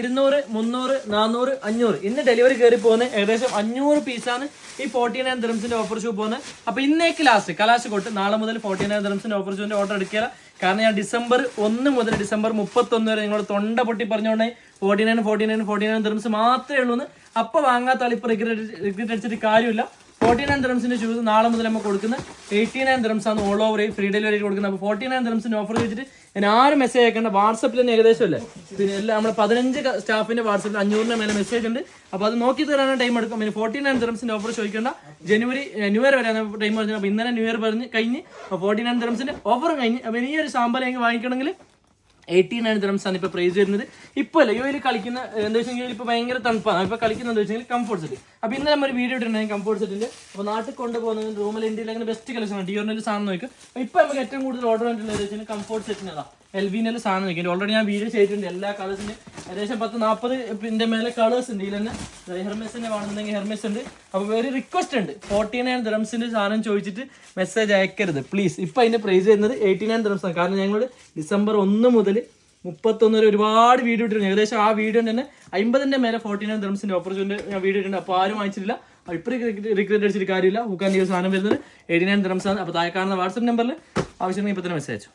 200, 300, 400, 500 ഇന്ന് ഡെലിവറി കയറി പോകുന്നത് ഏകദേശം 500 പീസാണ് ഈ 49 ദിർഹംസിന്റെ ഓഫർ ഷൂ പോകുന്നത്. അപ്പൊ ഇന്നേക്ക് ലാസ്റ്റ് കലാശ കൊട്ട് നാളെ മുതൽ 49 ദിർഹംസിന്റെ ഓഫർ ഷൂവിന്റെ ഓർഡർ എടുക്കില്ല. കാരണം ഞാൻ ഡിസംബർ 1 മുതൽ ഡിസംബർ 31 വരെ നിങ്ങളോട് തൊണ്ട പൊട്ടി പറഞ്ഞുകൊണ്ടേ 49 ദിർഹംസ് മാത്രമേ ഉള്ളൂ. അപ്പൊ വാങ്ങാത്ത ആൾ ഇപ്പൊ റിഗ്രറ്റ് അടിച്ചിട്ട് കാര്യമില്ല. 49 ദിർഹംസിന്റെ ഷൂസ് നാളെ മുതൽ നമ്മൾ കൊടുക്കുന്നത് 89 ദിർഹംസ് ആണ് ഓൾ ഓവർ ഫ്രീ ഡെലിവറി കൊടുക്കുന്നത്. അപ്പോൾ 49 ദിർഹംസിന്റെ ഓഫർ വെച്ചിട്ട് ഞാൻ ആരും മെസ്സേജ് അയക്കേണ്ട. വാട്സപ്പിൽ തന്നെ ഏകദേശം അല്ലേ പിന്നെ എല്ലാം നമ്മുടെ 15 സ്റ്റാഫിന്റെ വാട്സപ്പിൽ 500 മേലെ മെസ്സേജ് ഉണ്ട്. അപ്പോൾ അത് നോക്കി തരാനാണ് ടൈം എടുക്കും. പിന്നെ 49 ദിർഹംസിന്റെ ഓഫർ ചോദിക്കേണ്ട. ജനുവരി ന്യൂ ഇയർ വരെയാണ് ടൈം പറഞ്ഞത്. അപ്പോൾ ഇന്നലെ ന്യൂ ഇയർ പറഞ്ഞ് കഴിഞ്ഞ് 49 ദിർഹംസിന്റെ ഓഫറും കഴിഞ്ഞ്. അപ്പോൾ ഈ ഒരു സാമ്പാലെങ്കിൽ വാങ്ങിക്കണമെങ്കിൽ 89 ദിർഹംസ് ആണ് ഇപ്പോൾ പ്രൈസ് വരുന്നത്. ഇപ്പോൾ അല്ലേ യുഎയിൽ കളിക്കുന്ന എന്താ വെച്ചാൽ ഇപ്പോൾ ഭയങ്കര തണുപ്പാണ്. ഇപ്പോൾ കളിക്കുന്നത് എന്താ വെച്ചാൽ കംഫോർട്ട് സെറ്റ്. അപ്പോൾ ഇന്നലെ നമ്മൾ വീഡിയോ ഇട്ടിട്ടുണ്ടെങ്കിൽ കംഫോർട്ട് സെറ്റിന്റെ. അപ്പോൾ നാട്ടിൽ കൊണ്ടുപോകുന്നത് റൂമിൽ ഇന്ത്യയിൽ അങ്ങനെ ബെസ്റ്റ് കളക്ഷൻ ആണ്. ഡിയോറിന്റെ സാധനം നോക്കും. ഇപ്പോൾ നമുക്ക് ഏറ്റവും കൂടുതൽ ഓർഡർ വന്നിട്ടുള്ളത് വെച്ചാൽ കംഫോർട്ട് സെറ്റിനതാ എൽവിന്റെ സാധനം നോക്കി. ഓൾറെഡി ഞാൻ വീഡിയോ ചെയ്തിട്ടുണ്ട്. എല്ലാ കളേഴ്സിന്റെ ഏകദേശം 10-40 മേലെ കളേഴ്സ് ഉണ്ട്. ഇതിൽ തന്നെ ഹെർമെസിന്റെ വേണമെന്നുണ്ടെങ്കിൽ ഹെർമെസ് ഉണ്ട്. അപ്പോൾ ഒരു റിക്വസ്റ്റ് ഉണ്ട്, 49 ദിർഹംസിന്റെ സാധനം ചോദിച്ചിട്ട് മെസ്സേജ് അയക്കരുത് പ്ലീസ്. ഇപ്പം അതിന്റെ പ്രൈസ് വരുന്നത് 89 ദിർഹംസ് ആണ്. കാരണം ഞങ്ങൾ ഡിസംബർ 1 മുതൽ 31 വരെ ഒരുപാട് വീഡിയോ ഇട്ടിട്ടുണ്ട്. ഏകദേശം ആ വീഡിയോ തന്നെ 50 മേലെ 49 ദിർഹംസിന്റെ ഓപ്പർച്യൂണിറ്റി ഞാൻ വീഡിയോ ഇട്ടുണ്ട്. അപ്പോൾ ആരും വാങ്ങിച്ചിട്ടില്ല. ഇപ്പോൾ റിഗ്രറ്റ് അടിച്ചിട്ട് കാര്യമില്ല. ഹുക്കാൻ ഈ സാധനം വരുന്നത് 89 ദിർഹംസ് ആണ്. അപ്പോൾ താഴെ കാണുന്ന വാട്സപ്പ് നമ്പറിൽ ആവശ്യമെങ്കിൽ ഇപ്പോൾ തന്നെ മെസ്സേജ് അയച്ചു.